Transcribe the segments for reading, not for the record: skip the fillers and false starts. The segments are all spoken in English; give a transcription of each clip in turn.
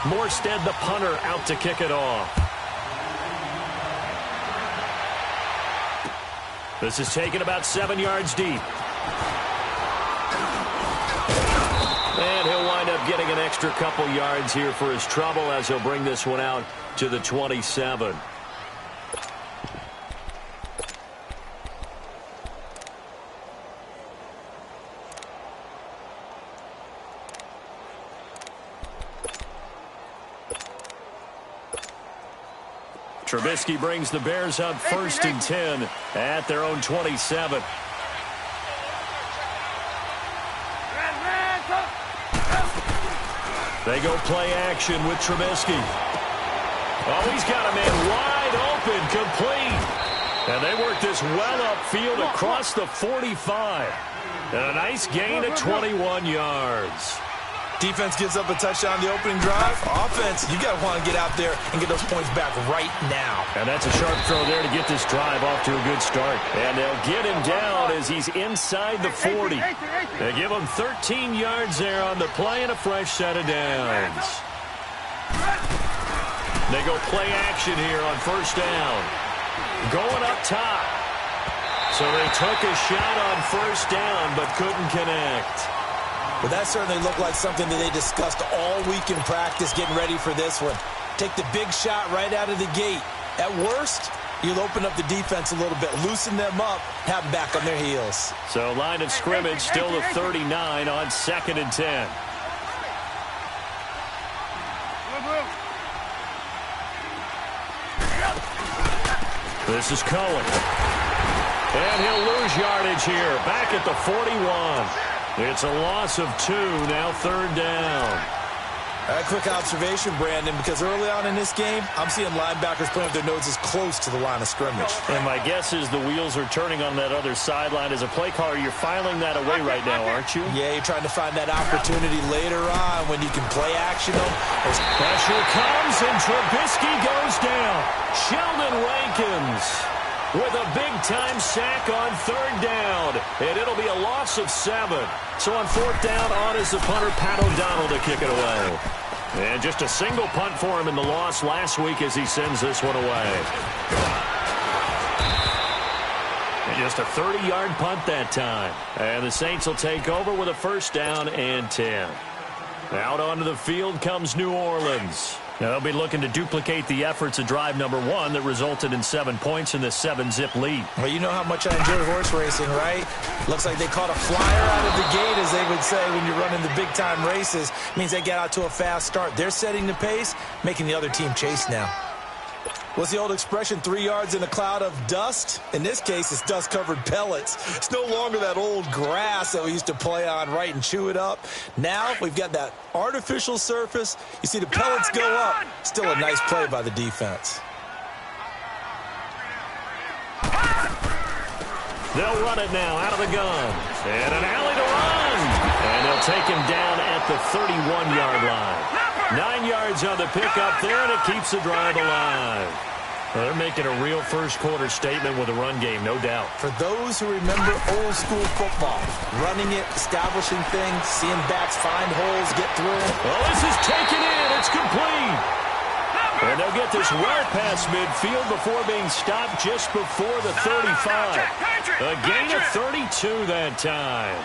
Morstead, the punter, out to kick it off. This is taken about 7 yards deep. And he'll wind up getting an extra couple yards here for his trouble as he'll bring this one out to the 27. Trubisky brings the Bears up 1st and 10 at their own 27. They go play action with Trubisky. Oh, he's got a man wide open, complete. And they work this well upfield across the 45. And a nice gain of 21 yards. Defense gives up a touchdown the opening drive. Offense, you got to want to get out there and get those points back right now. And that's a sharp throw there to get this drive off to a good start. And they'll get him down as he's inside the 40. They give him 13 yards there on the play and a fresh set of downs. They go play action here on 1st down. Going up top. So they took a shot on 1st down but couldn't connect. Well, that certainly looked like something that they discussed all week in practice getting ready for this one. Take the big shot right out of the gate. At worst, you'll open up the defense a little bit, loosen them up, have them back on their heels. So line of scrimmage still the 39 on 2nd and 10. This is Cohen. And he'll lose yardage here, back at the 41. It's a loss of 2, now 3rd down. A quick observation, Brandon, because early on in this game, I'm seeing linebackers putting up their noses close to the line of scrimmage. And my guess is the wheels are turning on that other sideline. As a play caller, you're filing that away right now, aren't you? Yeah, you're trying to find that opportunity later on when you can play action them. As pressure comes, and Trubisky goes down. Sheldon Rankins with a big-time sack on 3rd down. And it'll be a loss of 7. So on 4th down, on is the punter, Pat O'Donnell, to kick it away. And just a single punt for him in the loss last week as he sends this one away. And just a 30-yard punt that time. And the Saints will take over with a 1st down and 10. Out onto the field comes New Orleans. Now they'll be looking to duplicate the efforts of drive number 1 that resulted in 7 points in the 7-zip lead. Well, you know how much I enjoy horse racing, right? Looks like they caught a flyer out of the gate, as they would say when you're running the big-time races. Means they get out to a fast start. They're setting the pace, making the other team chase now. What's the old expression, 3 yards in a cloud of dust? In this case, it's dust-covered pellets. It's no longer that old grass that we used to play on, right, and chew it up. Now we've got that artificial surface. You see the pellets go up. Still a nice play by the defense. They'll run it now out of the gun. And an alley to run. And they'll take him down at the 31-yard line. 9 yards on the pickup there, and it keeps the drive alive. Well, they're making a real first-quarter statement with a run game, no doubt. For those who remember old-school football, running it, establishing things, seeing backs find holes, get through them. Oh, this is taken in. It's complete. And they'll get this well past midfield before being stopped just before the 35. A gain of 32 that time.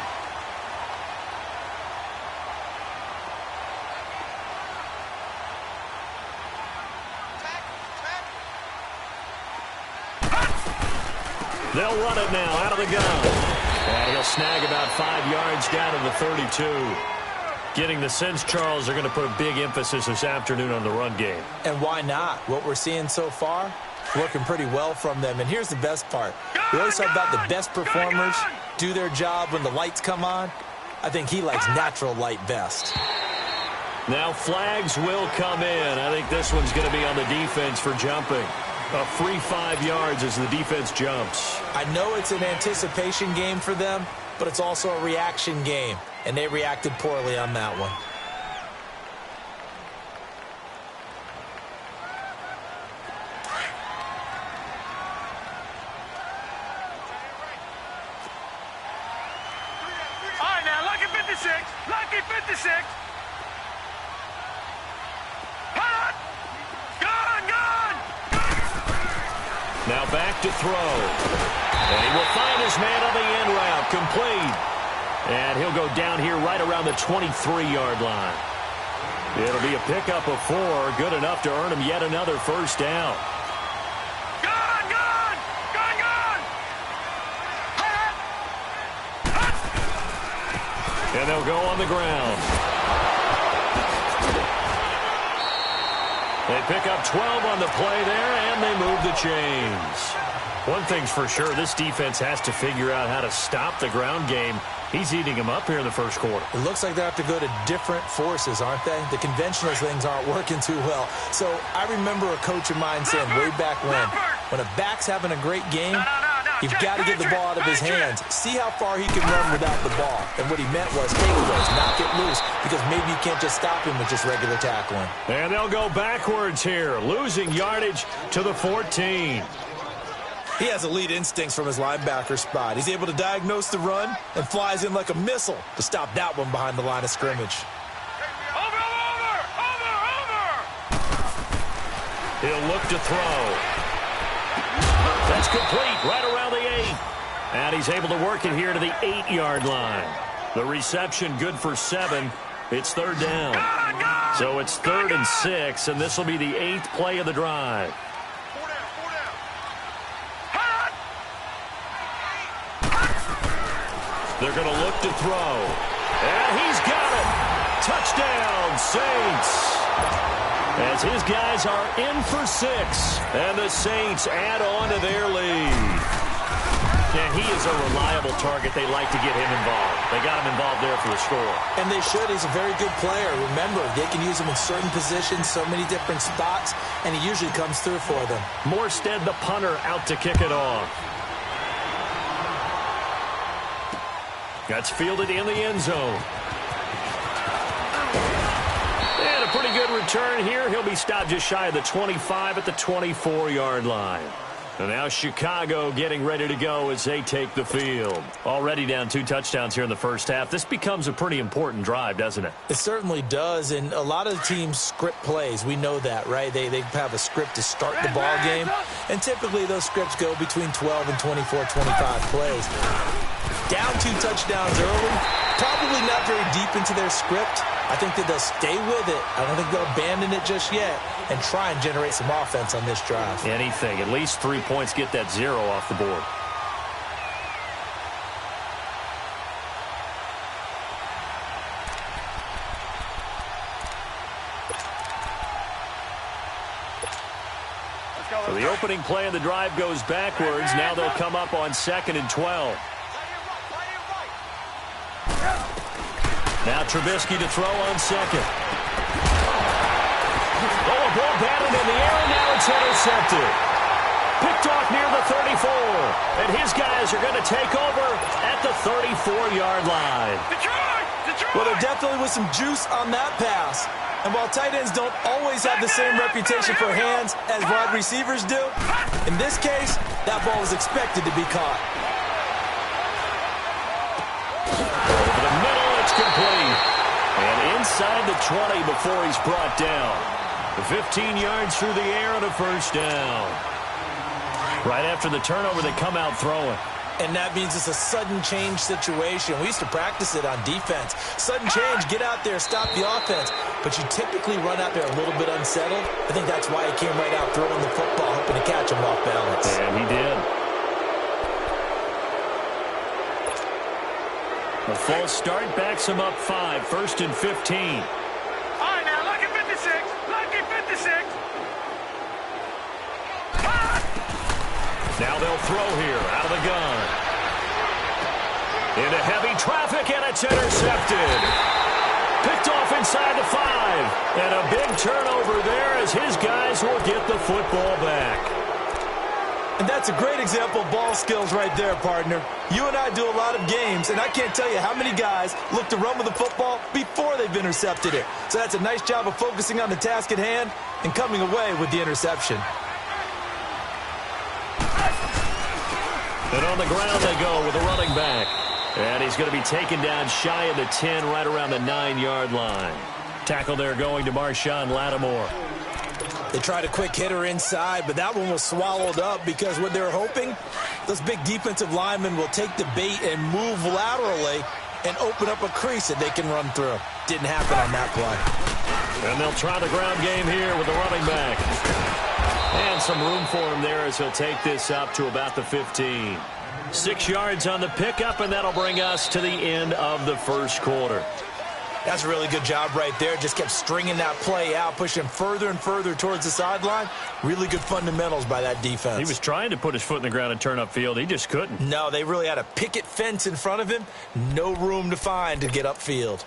They'll run it now out of the gun. And he'll snag about 5 yards down to the 32. Getting the sense, Charles, they're going to put a big emphasis this afternoon on the run game. And why not? What we're seeing so far, working pretty well from them. And here's the best part. We always talk about the best performers do their job when the lights come on. I think he likes natural light best. Now flags will come in. I think this one's going to be on the defense for jumping. A free 5 yards as the defense jumps. I know it's an anticipation game for them, but it's also a reaction game, and they reacted poorly on that one. All right, now, lucky 56. Lucky 56. Now back to throw. And he will find his man on the end route. Complete. And he'll go down here right around the 23-yard line. It'll be a pickup of 4. Good enough to earn him yet another first down. And they'll go on the ground. They pick up 12 on the play there, and they move the chains. One thing's for sure, this defense has to figure out how to stop the ground game. He's eating them up here in the first quarter. It looks like they have to go to different forces, aren't they? The conventional things aren't working too well. So I remember a coach of mine saying way back when a back's having a great game, you've got to get the ball out of his hands. See how far he can run without the ball. And what he meant was takeaways, knock it loose, because maybe you can't just stop him with just regular tackling. And they'll go backwards here, losing yardage to the 14. He has elite instincts from his linebacker spot. He's able to diagnose the run and flies in like a missile to stop that one behind the line of scrimmage. Over! He'll look to throw. That's complete right around the 8. And he's able to work it here to the 8-yard line. The reception good for 7. It's third down. So it's 3rd and 6, and this will be the 8th play of the drive. They're going to look to throw. And he's got it. Touchdown, Saints. As his guys are in for 6. And the Saints add on to their lead. And he is a reliable target. They like to get him involved. They got him involved there for the score. And they should. He's a very good player. Remember, they can use him in certain positions, so many different spots, and he usually comes through for them. Morstead, the punter, out to kick it off. That's fielded in the end zone. And a pretty good return here. He'll be stopped just shy of the 25 at the 24-yard line. And now Chicago getting ready to go as they take the field. Already down 2 touchdowns here in the first half. This becomes a pretty important drive, doesn't it? It certainly does, and a lot of the teams script plays. We know that, right? They have a script to start the ball game, and typically those scripts go between 12 and 24, 25 plays. Down 2 touchdowns early, probably not very deep into their script. I think that they'll stay with it. I don't think they'll abandon it just yet and try and generate some offense on this drive. Anything. At least 3 points, get that 0 off the board. So the opening play of the drive goes backwards. Now they'll come up on 2nd and 12. Now Trubisky to throw on 2nd. Oh, a ball batted in the air, and now it's intercepted. Picked off near the 34. And his guys are going to take over at the 34-yard line. Well, there definitely was some juice on that pass. And while tight ends don't always have the same reputation for hands as wide receivers do, in this case, that ball was expected to be caught. Over the middle, it's complete. And inside the 20 before he's brought down. 15 yards through the air and a first down. Right after the turnover, they come out throwing. And that means it's a sudden change situation. We used to practice it on defense. Sudden change, get out there, stop the offense. But you typically run out there a little bit unsettled. I think that's why he came right out throwing the football, hoping to catch him off balance. And he did. A false start backs him up 5, 1st and 15. All right, now, lucky 56. Lucky 56. Now they'll throw here out of the gun. Into heavy traffic, and it's intercepted. Picked off inside the 5. And a big turnover there as his guys will get the football back. And that's a great example of ball skills right there, partner. You and I do a lot of games, and I can't tell you how many guys look to run with the football before they've intercepted it. So that's a nice job of focusing on the task at hand and coming away with the interception. And on the ground they go with a running back. And he's going to be taken down shy of the 10, right around the 9-yard line. Tackle there going to Marshawn Lattimore. They tried a quick hitter inside, but that one was swallowed up because what they were hoping, those big defensive linemen will take the bait and move laterally and open up a crease that they can run through. Didn't happen on that play. And they'll try the ground game here with the running back. And some room for him there as he'll take this up to about the 15. 6 yards on the pickup, and that'll bring us to the end of the first quarter. That's a really good job right there. Just kept stringing that play out, pushing further and further towards the sideline. Really good fundamentals by that defense. He was trying to put his foot in the ground and turn upfield. He just couldn't. No, they really had a picket fence in front of him. No room to find to get upfield.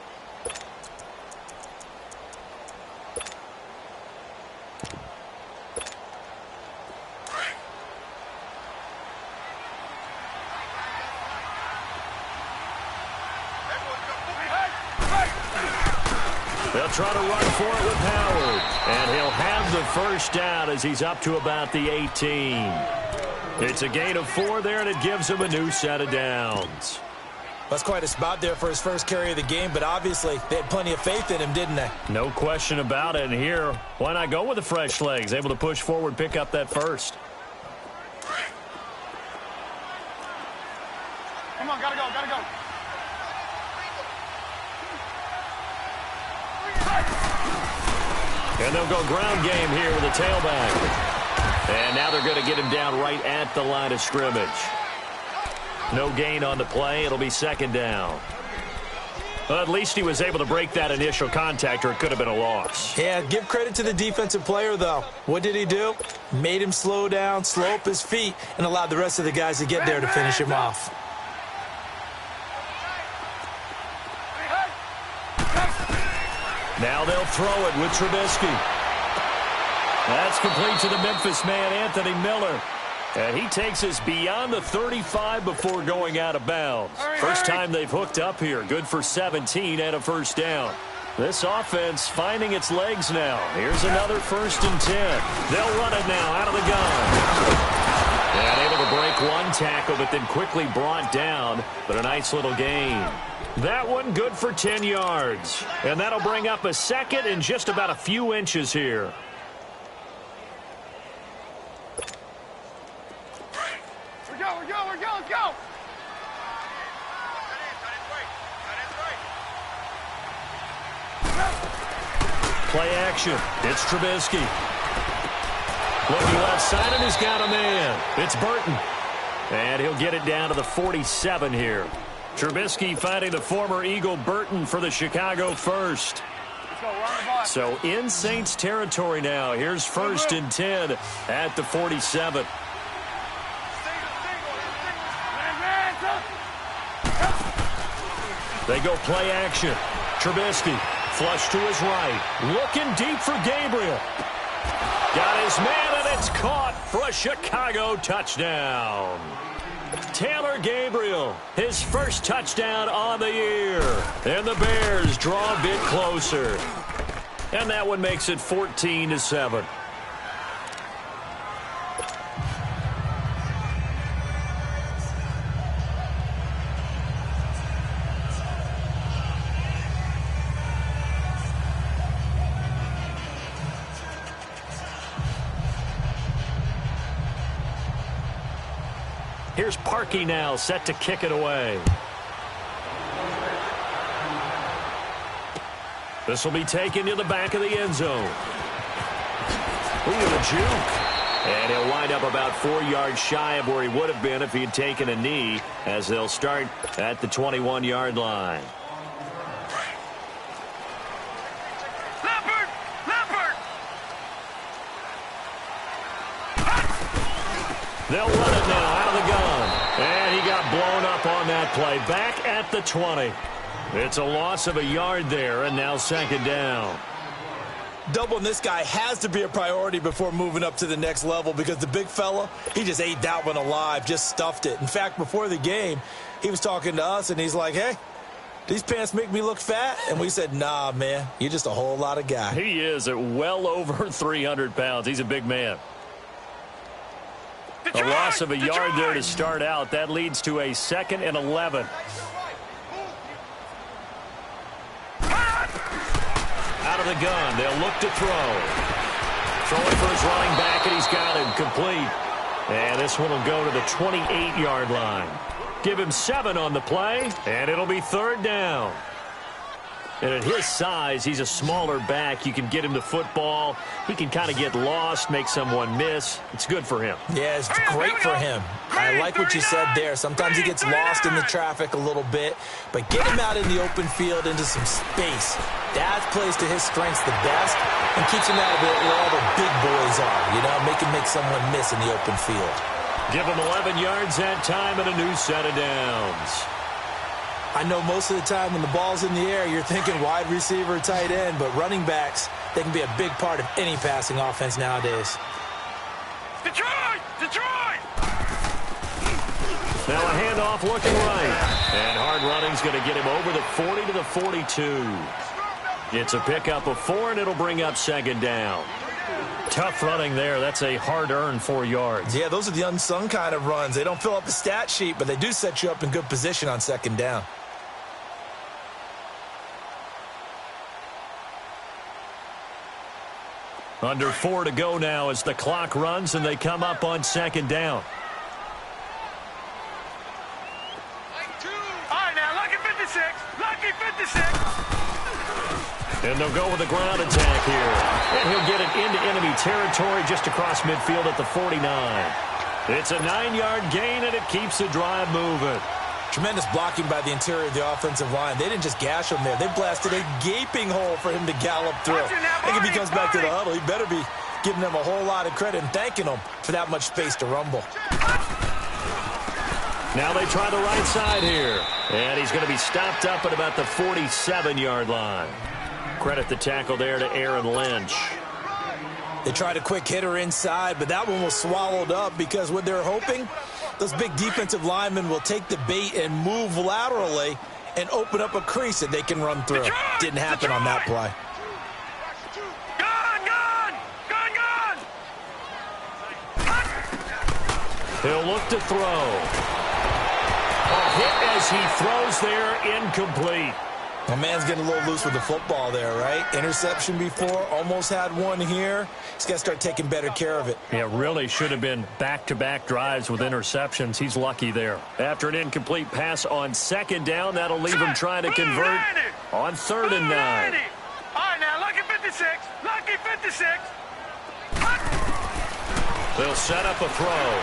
They'll try to run for it with Howard. And he'll have the first down as he's up to about the 18. It's a gain of 4 there, and it gives him a new set of downs. That's quite a spot there for his first carry of the game, but obviously they had plenty of faith in him, didn't they? No question about it. And here, why not go with the fresh legs? Able to push forward, pick up that first. Come on, gotta go, gotta go. And they'll go ground game here with a tailback. And now they're going to get him down right at the line of scrimmage. No gain on the play. It'll be second down. Well, at least he was able to break that initial contact, or it could have been a loss. Yeah, give credit to the defensive player, though. What did he do? Made him slow down, slow up his feet, and allowed the rest of the guys to get there to finish him off. Now they'll throw it with Trubisky. That's complete to the Memphis man, Anthony Miller. And he takes us beyond the 35 before going out of bounds. First time they've hooked up here. Good for 17 and a first down. This offense finding its legs now. Here's another 1st and 10. They'll run it now out of the gun. And able to break one tackle, but then quickly brought down. But a nice little gain. That one good for 10 yards. And that'll bring up a second and just about a few inches here. We're go, let's go. Play action. It's Trubisky. Looking left side, and he's got a man. It's Burton. And he'll get it down to the 47 here. Trubisky finding the former Eagle Burton for the Chicago first. So in Saints territory now. Here's 1st and 10 at the 47. They go play action. Trubisky flush to his right. Looking deep for Gabriel. Got his man, and it's caught for a Chicago touchdown. Taylor Gabriel, his first touchdown on the year. And the Bears draw a bit closer. And that one makes it 14-7. Here's Parkey now, set to kick it away. This will be taken to the back of the end zone. Ooh, a juke. And he'll wind up about 4 yards shy of where he would have been if he had taken a knee, as they'll start at the 21-yard line. They'll run it now out of the gun. And he got blown up on that play. Back at the 20. It's a loss of a yard there, and now second down. Doubling this guy has to be a priority before moving up to the next level, because the big fella, he just ate that one alive, just stuffed it. In fact, before the game, he was talking to us, and he's like, hey, these pants make me look fat? And we said, nah, man, you're just a whole lot of guy. He is at well over 300 pounds. He's a big man. A loss of a yard there to start out. That leads to a 2nd and 11. Out of the gun. They'll look to throw. throwing for his running back, and he's got him complete. And this one will go to the 28-yard line. Give him 7 on the play, and it'll be 3rd down. And at his size, he's a smaller back. You can get him the football. He can kind of get lost, make someone miss. It's good for him. Yeah, it's great for him. I like what you said there. Sometimes he gets lost in the traffic a little bit, but get him out in the open field into some space. That plays to his strengths the best and keeps him out of it where all the big boys are, you know, make someone miss in the open field. Give him 11 yards that time and a new set of downs. I know most of the time when the ball's in the air, you're thinking wide receiver, tight end, but running backs, they can be a big part of any passing offense nowadays. Detroit! Detroit! Now a handoff looking right. And hard running's going to get him over the 40 to the 42. It's a pickup of 4, and it'll bring up 2nd down. Tough running there. That's a hard-earned 4 yards. Yeah, those are the unsung kind of runs. They don't fill up the stat sheet, but they do set you up in good position on 2nd down. Under 4 to go now as the clock runs, and they come up on 2nd down. All right, now, lucky 56. Lucky 56. And they'll go with a ground attack here. And he'll get it into enemy territory just across midfield at the 49. It's a 9-yard gain, and it keeps the drive moving. Tremendous blocking by the interior of the offensive line. They didn't just gash him there. They blasted a gaping hole for him to gallop through. I think if he comes back to the huddle, he better be giving them a whole lot of credit and thanking them for that much space to rumble. Now they try the right side here. And he's going to be stopped up at about the 47-yard line. Credit the tackle there to Aaron Lynch. They tried a quick hitter inside, but that one was swallowed up because what they're hoping, those big defensive linemen will take the bait and move laterally and open up a crease that they can run through. Didn't happen on that play. He'll look to throw. A hit as he throws there, incomplete. My man's getting a little loose with the football there, right? Interception before, almost had one here. He's got to start taking better care of it. Yeah, really should have been back-to-back drives with interceptions. He's lucky there. After an incomplete pass on 2nd down, that'll leave him trying to convert on 3rd and 9. All right, now, lucky 56. Lucky 56. They'll set up a throw.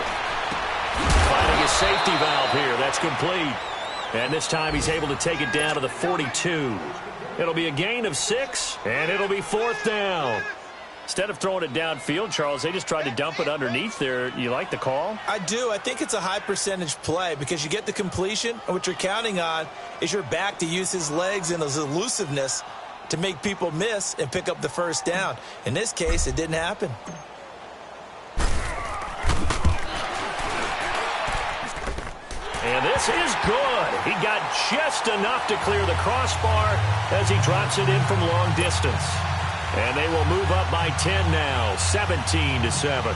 Finding a safety valve here. That's complete. And this time he's able to take it down to the 42. It'll be a gain of 6, and it'll be 4th down. Instead of throwing it downfield, Charles, they just tried to dump it underneath there. You like the call? I do. I think it's a high percentage play because you get the completion, and what you're counting on is your back to use his legs and his elusiveness to make people miss and pick up the 1st down. In this case, it didn't happen. And this is good. He got just enough to clear the crossbar as he drops it in from long distance. And they will move up by 10 now, 17-7.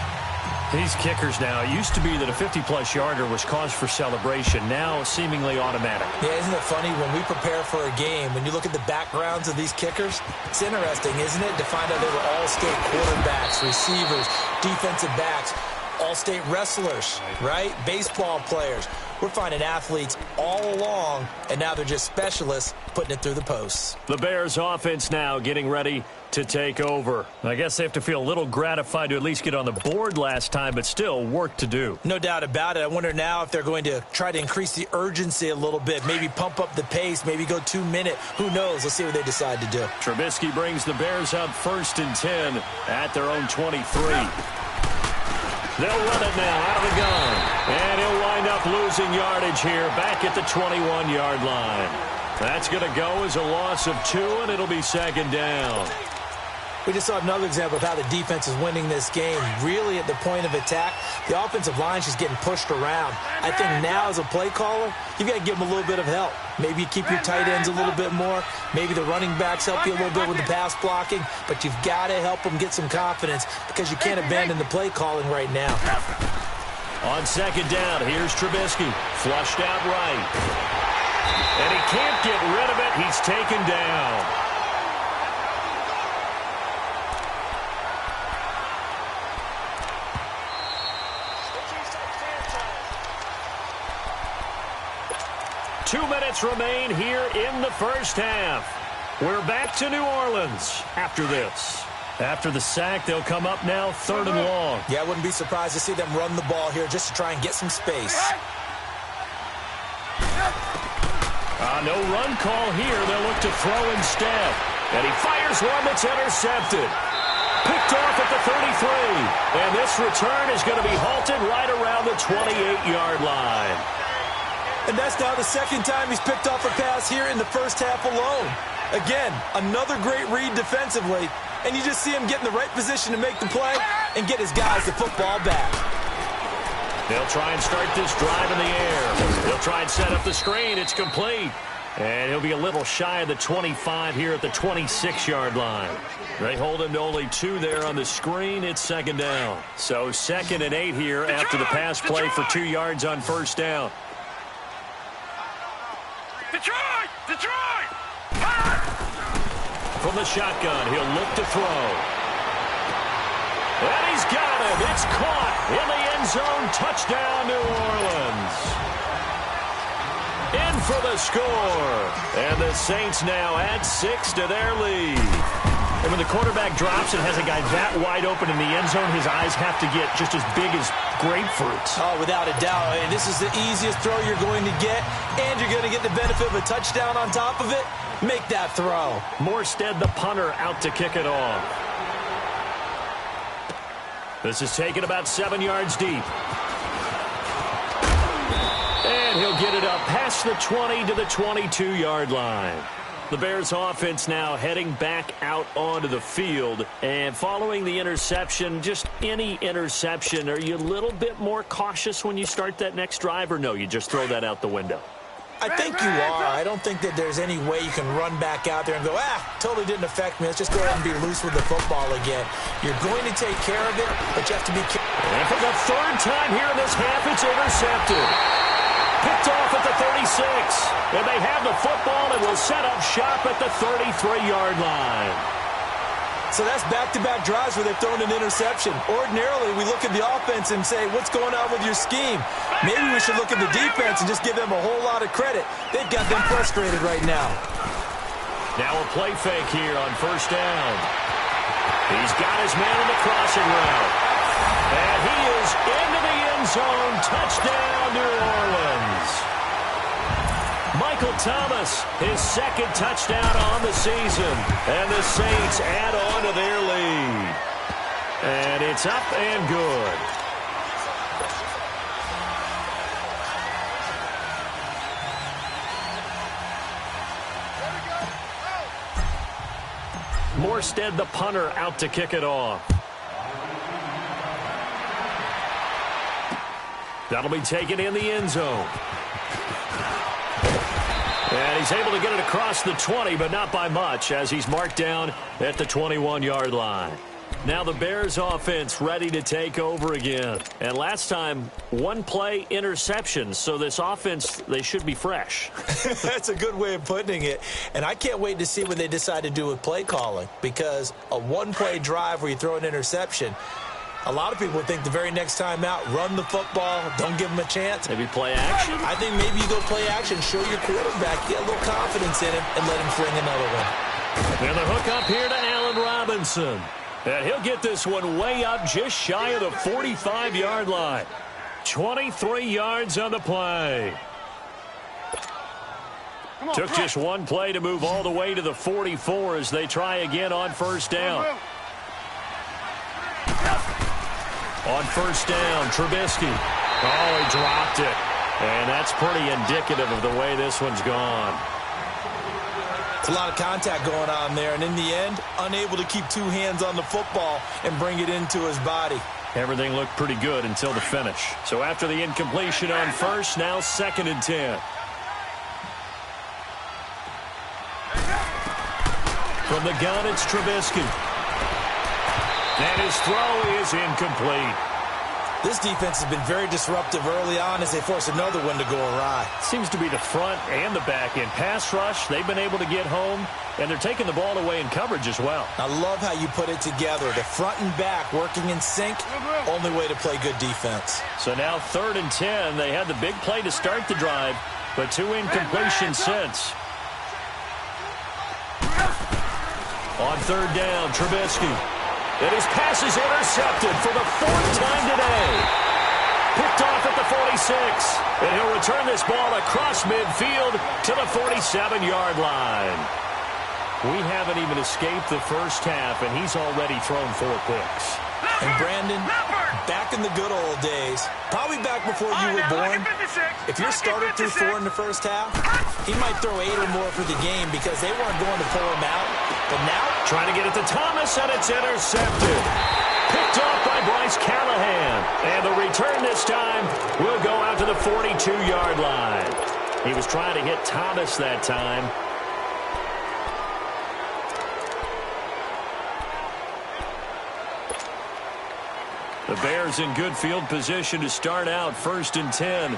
These kickers now, it used to be that a 50-plus yarder was cause for celebration. Now seemingly automatic. Yeah, isn't it funny when we prepare for a game, when you look at the backgrounds of these kickers, it's interesting, isn't it, to find out they were all-state quarterbacks, receivers, defensive backs, all-state wrestlers, right? Baseball players. We're finding athletes all along, and now they're just specialists putting it through the posts. The Bears offense now getting ready to take over. I guess they have to feel a little gratified to at least get on the board last time, but still work to do. No doubt about it. I wonder now if they're going to try to increase the urgency a little bit, maybe pump up the pace, maybe go 2-minute. Who knows? Let's see what they decide to do. Trubisky brings the Bears up 1st and 10 at their own 23. They'll run it now out of the gun. And he'll wind up losing yardage here back at the 21-yard line. That's going to go as a loss of 2, and it'll be 2nd down. We just saw another example of how the defense is winning this game. Really at the point of attack, the offensive line is just getting pushed around. I think now as a play caller, you've got to give them a little bit of help. Maybe you keep your tight ends a little bit more. Maybe the running backs help you a little bit with the pass blocking. But you've got to help them get some confidence because you can't abandon the play calling right now. On 2nd down, here's Trubisky. Flushed out right. And he can't get rid of it. He's taken down. 2 minutes remain here in the first half. We're back to New Orleans after this. After the sack, they'll come up now 3rd and long. Yeah, I wouldn't be surprised to see them run the ball here just to try and get some space. No run call here. They'll look to throw instead. And he fires one that's intercepted. Picked off at the 33. And this return is going to be halted right around the 28-yard line. And that's now the second time he's picked off a pass here in the first half alone. Again, another great read defensively. And you just see him get in the right position to make the play and get his guys the football back. They'll try and start this drive in the air. They'll try and set up the screen. It's complete. And he'll be a little shy of the 25 here at the 26-yard line. They hold him to only 2 there on the screen. It's 2nd down. So 2nd and 8 here after the pass play for 2 yards on 1st down. Detroit! From the shotgun, he'll look to throw. And he's got it. It's caught in the end zone. Touchdown, New Orleans. In for the score. And the Saints now add 6 to their lead. And when the quarterback drops and has a guy that wide open in the end zone, his eyes have to get just as big as grapefruits. Oh, without a doubt. And this is the easiest throw you're going to get, and you're going to get the benefit of a touchdown on top of it. Make that throw. Morstead, the punter, out to kick it off. This is taken about 7 yards deep. And he'll get it up past the 20 to the 22-yard line. The Bears offense now heading back out onto the field. And following the interception, just any interception, are you a little bit more cautious when you start that next drive, or no, you just throw that out the window? I think you are. I don't think that there's any way you can run back out there and go, totally didn't affect me. Let's just go ahead and be loose with the football again. You're going to take care of it, but you have to be careful. And for the 3rd time here in this half, it's intercepted. Picked off at the 36. And they have the football and will set up shop at the 33-yard line. So that's back-to-back drives where they've thrown an interception. Ordinarily, we look at the offense and say, what's going on with your scheme? Maybe we should look at the defense and just give them a whole lot of credit. They've got them frustrated right now. Now a play fake here on 1st down. He's got his man in the crossing route. And he is into the end zone. Touchdown, New Orleans. Michael Thomas, his 2nd touchdown on the season. And the Saints add on to their lead. And it's up and good. Morstead, the punter, out to kick it off. That'll be taken in the end zone. And he's able to get it across the 20, but not by much, as he's marked down at the 21-yard line. Now the Bears offense ready to take over again. And last time, 1 play interception, so this offense, they should be fresh. That's a good way of putting it. And I can't wait to see what they decide to do with play calling, because a 1-play drive where you throw an interception, a lot of people would think the very next time out, run the football, don't give them a chance. Maybe play action? I think maybe you go play action, show your quarterback, get a little confidence in him, and let him fling another one. And the hook up here to Allen Robinson. And he'll get this one way up just shy of the 45-yard line. 23 yards on the play. Took just 1 play to move all the way to the 44 as they try again on 1st down. On 1st down, Trubisky. Oh, he dropped it. And that's pretty indicative of the way this one's gone. It's a lot of contact going on there, and in the end, unable to keep 2 hands on the football and bring it into his body. Everything looked pretty good until the finish. So after the incompletion on 1st, now 2nd and 10. From the gun, it's Trubisky. And his throw is incomplete. This defense has been very disruptive early on as they force another one to go awry. Seems to be the front and the back end. Pass rush, they've been able to get home, and they're taking the ball away in coverage as well. I love how you put it together. The front and back working in sync, only way to play good defense. So now 3rd and 10. They had the big play to start the drive. but 2 incompletions since. On 3rd down, Trubisky. And his pass is intercepted for the 4th time today. Picked off at the 46. And he'll return this ball across midfield to the 47-yard line. We haven't even escaped the first half, and he's already thrown 4 picks. And Brandon, back in the good old days, probably back before you were born, if your starter threw 4 in the first half, he might throw 8 or more for the game because they weren't going to pull him out. But now, trying to get it to Thomas, and it's intercepted. Picked off by Bryce Callahan. And the return this time will go out to the 42-yard line. He was trying to hit Thomas that time. The Bears in good field position to start out 1st and 10.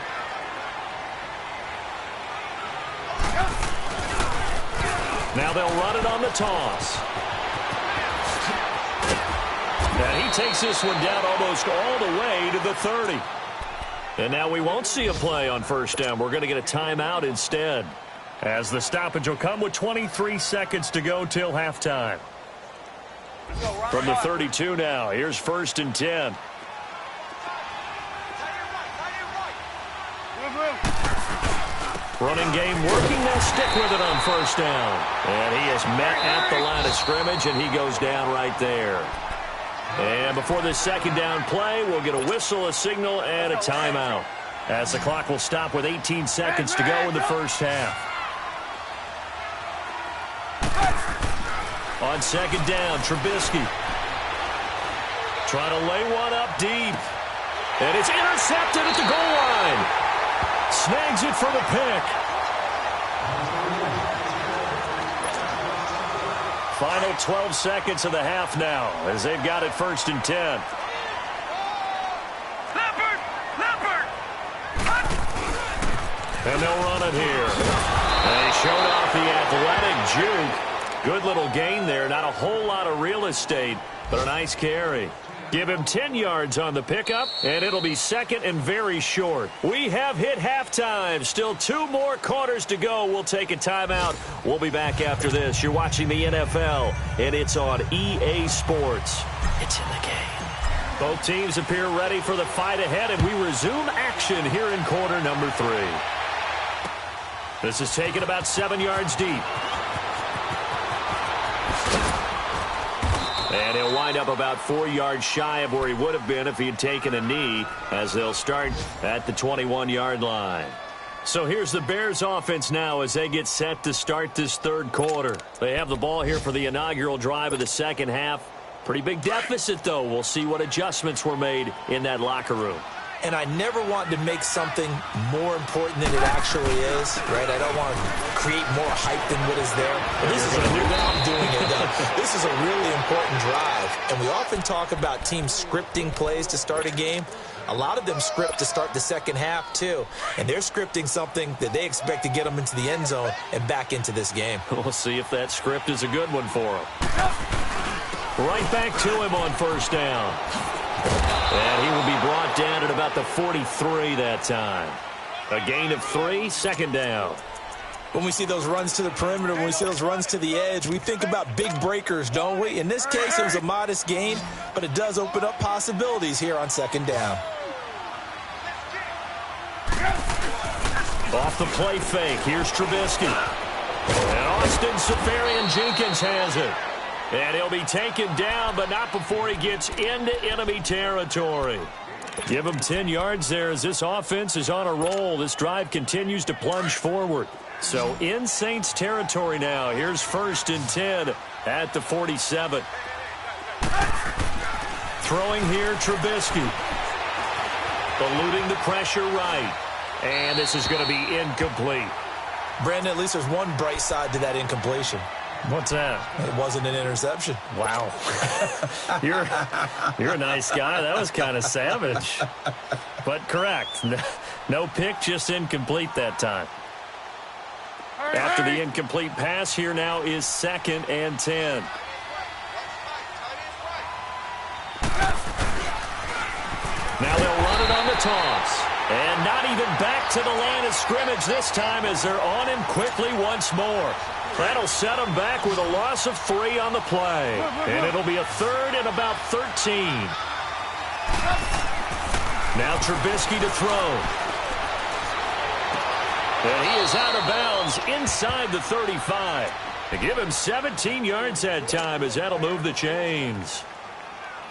Now they'll run it on the toss. And he takes this one down almost all the way to the 30. And now we won't see a play on 1st down. We're going to get a timeout instead, as the stoppage will come with 23 seconds to go till halftime. From the 32 now, here's 1st and 10. Running game working. They'll stick with it on 1st down. And he is met at the line of scrimmage, and he goes down right there. And before this 2nd down play, we'll get a whistle, a signal, and a timeout, as the clock will stop with 18 seconds to go in the first half. On 2nd down, Trubisky. Trying to lay one up deep. And it's intercepted at the goal line. Snags it for the pick. Final 12 seconds of the half now, as they've got it 1st and 10. And they'll run it here. They showed off the athletic juke. Good little gain there. Not a whole lot of real estate, but a nice carry. Give him 10 yards on the pickup, and it'll be 2nd and very short. We have hit halftime. Still 2 more quarters to go. We'll take a timeout. We'll be back after this. You're watching the NFL, and it's on EA Sports. It's in the game. Both teams appear ready for the fight ahead, and we resume action here in quarter number 3. This is taken about 7 yards deep. And he'll wind up about 4 yards shy of where he would have been if he had taken a knee, as they'll start at the 21-yard line. So here's the Bears offense now as they get set to start this 3rd quarter. They have the ball here for the inaugural drive of the 2nd half. Pretty big deficit, though. We'll see what adjustments were made in that locker room. And I never want to make something more important than it actually is, right? I don't want to create more hype than what is there. But this is I'm doing it. This is a really important drive. And we often talk about teams scripting plays to start a game. A lot of them script to start the 2nd half, too. And they're scripting something that they expect to get them into the end zone and back into this game. We'll see if that script is a good one for them. Right back to him on 1st down. And he will be brought down at about the 43 that time. A gain of 3, 2nd down. When we see those runs to the perimeter, when we see those runs to the edge, we think about big breakers, don't we? In this case, it was a modest gain, but it does open up possibilities here on 2nd down. Off the play fake, here's Trubisky. And Austin Seferian-Jenkins has it. And he'll be taken down, but not before he gets into enemy territory. Give him 10 yards there as this offense is on a roll. This drive continues to plunge forward. So in Saints territory now. Here's 1st and 10 at the 47. Throwing here, Trubisky. Eluding the pressure right. And this is going to be incomplete. Brandon, at least there's one bright side to that incompletion. What's that? It wasn't an interception. Wow. You're a nice guy. That was kind of savage. But correct. No pick, just incomplete that time. After the incomplete pass, here now is 2nd and 10. Now they'll run it on the toss. And not even back to the line of scrimmage this time as they're on him quickly once more. That'll set him back with a loss of 3 on the play. And it'll be a 3rd and about 13. Now Trubisky to throw. And he is out of bounds inside the 35. To give him 17 yards that time as that'll move the chains.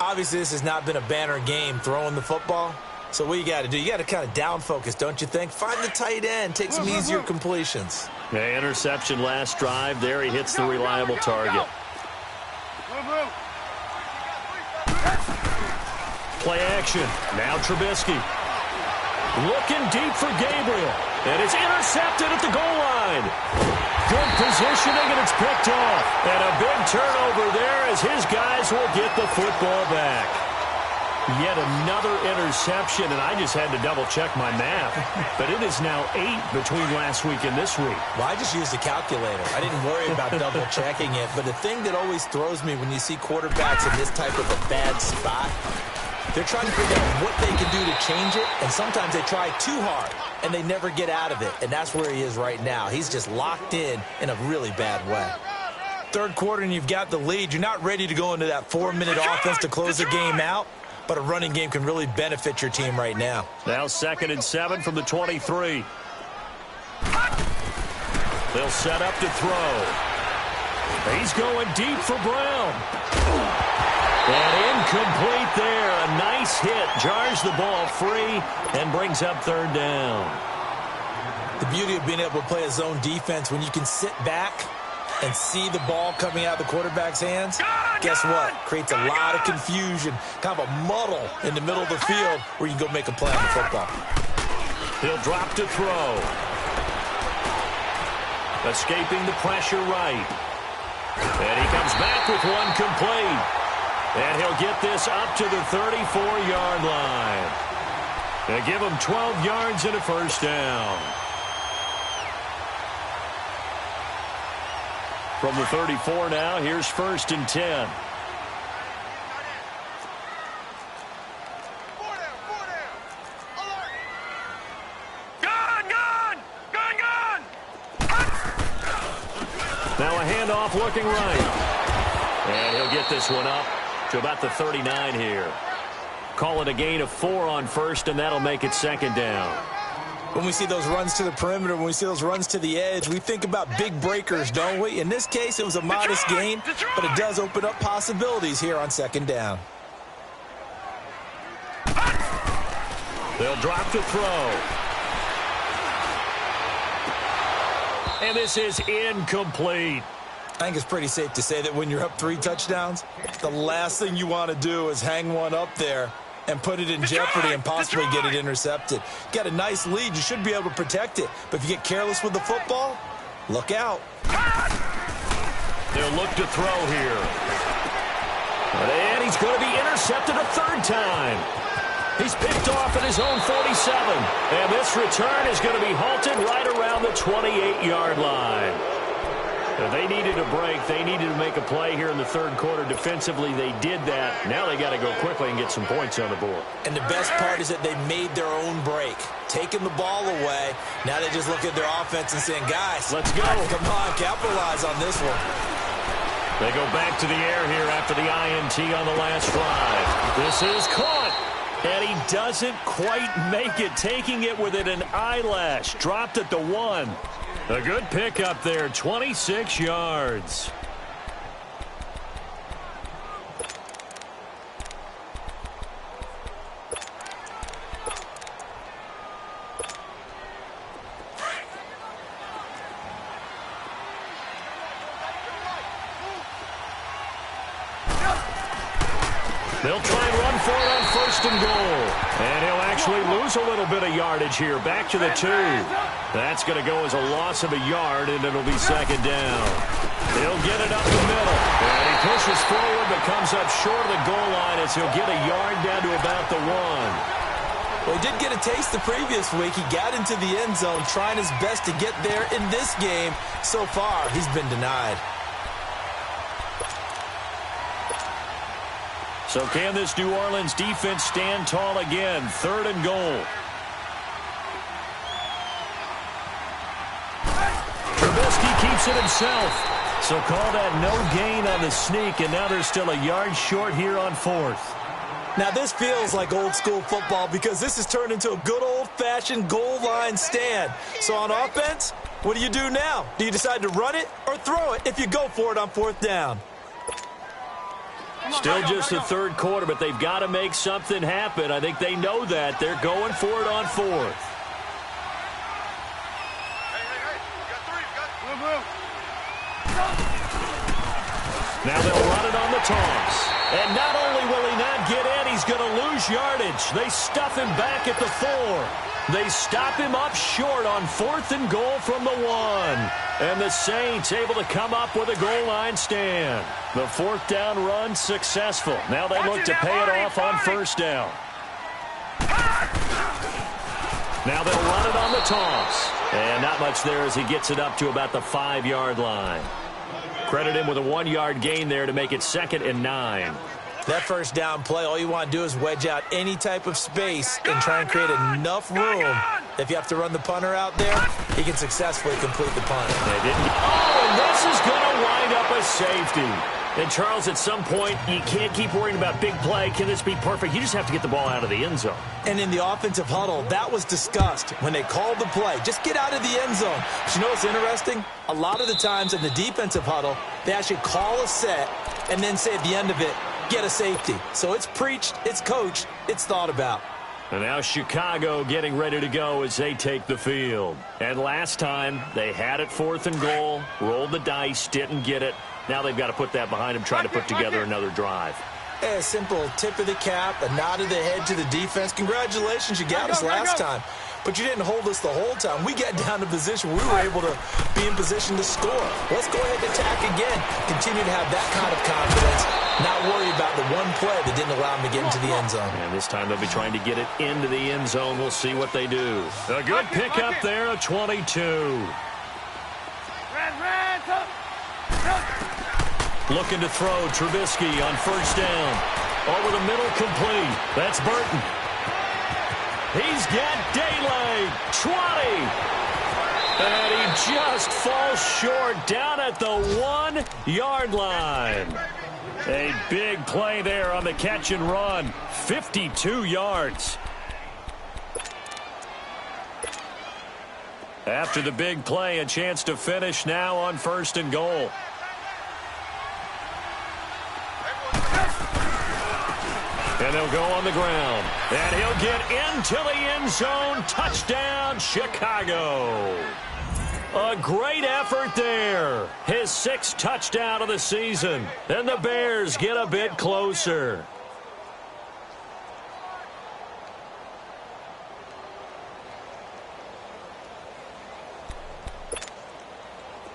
Obviously, this has not been a banner game throwing the football. So what you got to do, you got to kind of down focus, don't you think? Find the tight end, take some easier completions. The interception last drive. There he hits the reliable target. Play action. Now Trubisky. Looking deep for Gabriel. And it's intercepted at the goal line. Good positioning, and it's picked off. And a big turnover there as his guys will get the football back. Yet another interception, and I just had to double-check my math. But it is now 8 between last week and this week. Well, I just used a calculator. I didn't worry about double-checking it. But the thing that always throws me when you see quarterbacks in this type of a bad spot, they're trying to figure out what they can do to change it, and sometimes they try too hard, and they never get out of it. And that's where he is right now. He's just locked in a really bad way. Third quarter, and you've got the lead. You're not ready to go into that 4-minute offense to close the game out. But a running game can really benefit your team right now. Now 2nd and 7 from the 23. They'll set up to throw. He's going deep for Brown. And incomplete there. A nice hit. Jars the ball free and brings up 3rd down. The beauty of being able to play a zone defense when you can sit back and see the ball coming out of the quarterback's hands, guess what? Creates a lot of confusion, kind of a muddle in the middle of the field where you can go make a play on the football. He'll drop to throw. Escaping the pressure right. And he comes back with one complete. And he'll get this up to the 34-yard line. They give him 12 yards and a 1st down. From the 34 now, here's 1st and 10. Now a handoff looking right. And he'll get this one up to about the 39 here. Call it a gain of 4 on 1st, and that'll make it 2nd down. When we see those runs to the perimeter, when we see those runs to the edge, we think about big breakers, don't we? In this case, it was a modest gain, but it does open up possibilities here on 2nd down. They'll drop to throw. And this is incomplete. I think it's pretty safe to say that when you're up 3 touchdowns, the last thing you want to do is hang one up there and put it in jeopardy and possibly get it intercepted. Got a nice lead. You should be able to protect it. But if you get careless with the football, look out. They'll look to throw here. And he's going to be intercepted a 3rd time. He's picked off at his own 47. And this return is going to be halted right around the 28-yard line. They needed a break. They needed to make a play here in the 3rd quarter. Defensively, they did that. Now they got to go quickly and get some points on the board. And the best part is that they made their own break. Taking the ball away. Now they just look at their offense and saying, guys, let's go. Come on, capitalize on this one. They go back to the air here after the INT on the last drive. This is caught. And he doesn't quite make it, taking it within an eyelash. Dropped at the 1. A good pickup there, 26 yards. They'll try and run for it on 1st and goal. And he'll actually lose a little bit of yardage here. Back to the 2. That's going to go as a loss of a yard, and it'll be 2nd down. He'll get it up the middle. And he pushes forward, but comes up short of the goal line as he'll get a yard down to about the 1. Well, he did get a taste the previous week. He got into the end zone, trying his best to get there in this game. So far, he's been denied. So can this New Orleans defense stand tall again? 3rd and goal. keeps it himself. So call that no gain on the sneak, and now they're still a yard short here on 4th. Now, this feels like old-school football because this has turned into a good old-fashioned goal line stand. So on offense, what do you do now? Do you decide to run it or throw it if you go for it on 4th down? Still just the third quarter, but they've got to make something happen. I think they know that. They're going for it on 4th. Now they'll run it on the toss. And not only will he not get in, he's going to lose yardage. They stuff him back at the 4. They stop him up short on 4th and goal from the 1. And the Saints able to come up with a goal line stand. The 4th down run successful. Now they look to pay it off on 1st down. Now they'll run it on the toss. And not much there as he gets it up to about the 5-yard line. Credit him with a 1-yard gain there to make it 2nd and 9. That first down play, all you want to do is wedge out any type of space and try and create enough room. If you have to run the punter out there, he can successfully complete the punt. They didn't. Oh, and this is going to wind up a safety. And, Charles, at some point, you can't keep worrying about big play. Can this be perfect? You just have to get the ball out of the end zone. And in the offensive huddle, that was discussed when they called the play. Just get out of the end zone. But you know what's interesting? A lot of the times in the defensive huddle, they actually call a set and then say at the end of it, get a safety. So it's preached, it's coached, it's thought about. And now Chicago getting ready to go as they take the field. And last time, they had it 4th and goal, rolled the dice, didn't get it. Now they've got to put that behind them, try to put together another drive. A simple tip of the cap, a nod of the head to the defense. Congratulations, you got us last time. But you didn't hold us the whole time. We got down to position. We were able to be in position to score. Let's go ahead and attack again. Continue to have that kind of confidence. Not worry about the one play that didn't allow them to get into the end zone. And this time they'll be trying to get it into the end zone. We'll see what they do. A good pickup there, a 22. Looking to throw Trubisky on 1st down. Over the middle, complete. That's Burton. He's got daylight. 20. And he just falls short down at the 1-yard line. A big play there on the catch and run. 52 yards. After the big play, a chance to finish now on 1st and goal. And they'll go on the ground. And he'll get into the end zone. Touchdown, Chicago. A great effort there. His 6th touchdown of the season. And the Bears get a bit closer.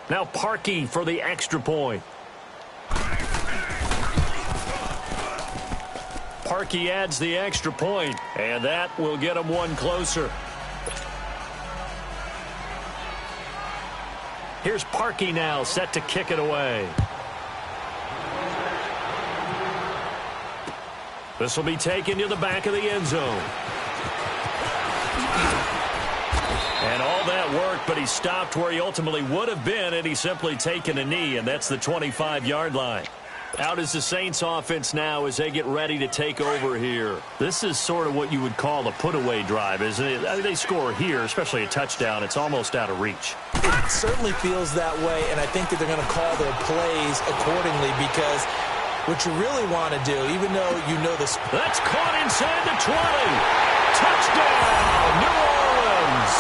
Now Parkey for the extra point. Parkey adds the extra point, and that will get him one closer. Here's Parkey now, set to kick it away. This will be taken to the back of the end zone. And all that work, but he stopped where he ultimately would have been, and he's simply taken a knee, and that's the 25-yard line. Out is the Saints offense now as they get ready to take over here. This is sort of what you would call a put-away drive, isn't it? I mean, they score here, especially a touchdown. It's almost out of reach. It certainly feels that way, and I think that they're going to call their plays accordingly because what you really want to do, even though you know this. That's caught inside the 20. Touchdown, New Orleans.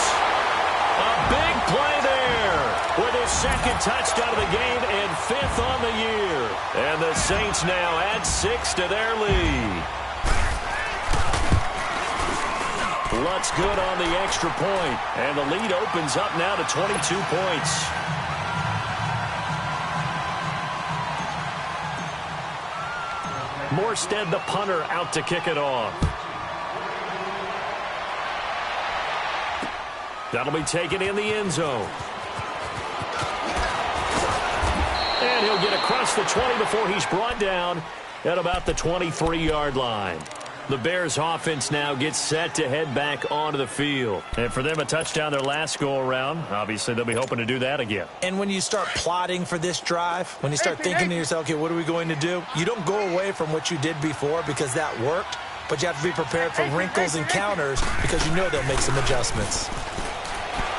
A big play there with his 2nd touchdown of the game and 5th on the year. And the Saints now add 6 to their lead. Lutz good on the extra point, and the lead opens up now to 22 points. Morstead, the punter, out to kick it off. That'll be taken in the end zone. And he'll get across the 20 before he's brought down at about the 23-yard line. The Bears offense now gets set to head back onto the field. And for them, a touchdown their last go-around. Obviously, they'll be hoping to do that again. And when you start plotting for this drive, when you start thinking to yourself, okay, what are we going to do? You don't go away from what you did before because that worked, but you have to be prepared for wrinkles and counters because you know they'll make some adjustments.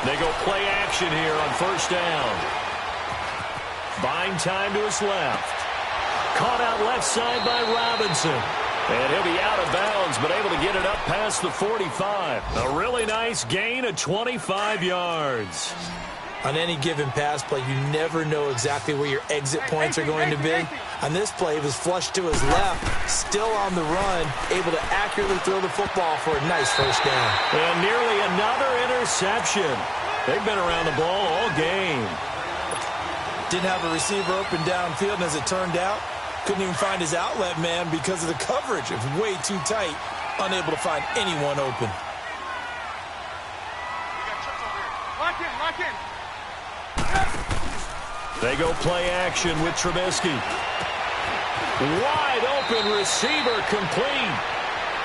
They go play action here on first down. Buying time to his left. Caught out left side by Robinson. And he'll be out of bounds, but able to get it up past the 45. A really nice gain of 25 yards. On any given pass play, you never know exactly where your exit points are going to be. On this play, he was flushed to his left, still on the run, able to accurately throw the football for a nice first down. And nearly another interception. They've been around the ball all game. Didn't have a receiver open downfield, and as it turned out, couldn't even find his outlet man because of the coverage. It was way too tight, unable to find anyone open. Lock in, lock in. They go play action with Trubisky. Wide open receiver complete.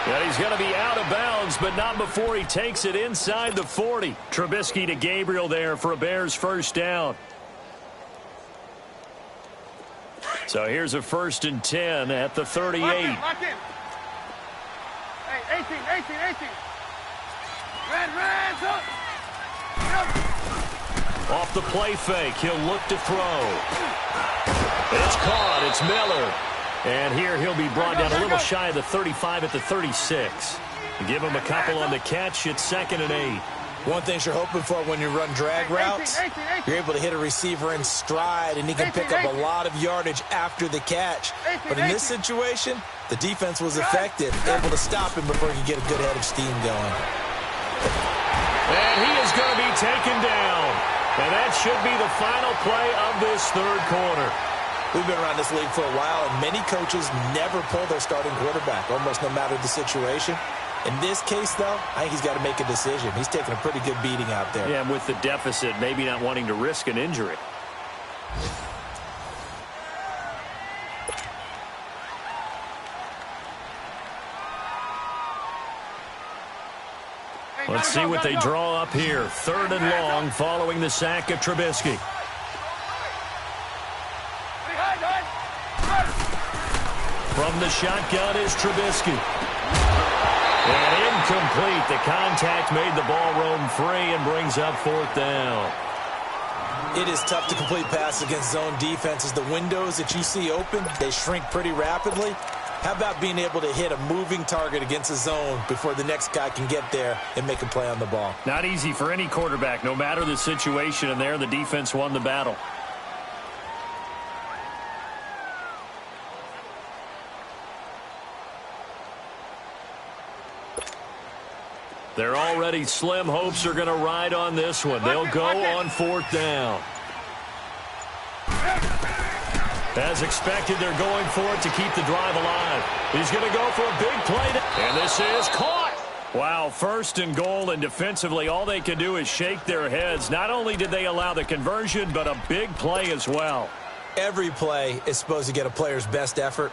And he's going to be out of bounds, but not before he takes it inside the 40. Trubisky to Gabriel there for a Bears first down. So here's a 1st and 10 at the 38. Lock in, lock in. Hey, 18, 18, 18. Red, up. Off the play fake, he'll look to throw. It's caught, it's Miller. And here he'll be brought down a little shy of the 35 at the 36. Give him a couple on the catch, it's 2nd and 8. One thing you're hoping for when you run drag routes, you're able to hit a receiver in stride, and he can pick up a lot of yardage after the catch. But in this situation, the defense was effective, able to stop him before he could get a good head of steam going. And he is going to be taken down. And that should be the final play of this third quarter. We've been around this league for a while, and many coaches never pull their starting quarterback, almost no matter the situation. In this case, though, I think he's got to make a decision. He's taking a pretty good beating out there. Yeah, and with the deficit, maybe not wanting to risk an injury. Let's see what they draw up here. 3rd and long following the sack of Trubisky. From the shotgun is Trubisky. And incomplete. The contact made the ball roam free and brings up 4th down. It is tough to complete passes against zone defenses. The windows that you see open, they shrink pretty rapidly. How about being able to hit a moving target against a zone before the next guy can get there and make a play on the ball? Not easy for any quarterback, no matter the situation, and there the defense won the battle. They're already slim hopes are going to ride on this one. They'll go on 4th down. As expected, they're going for it to keep the drive alive. He's going to go for a big play. And this is caught. Wow, 1st and goal, and defensively, all they can do is shake their heads. Not only did they allow the conversion, but a big play as well. Every play is supposed to get a player's best effort.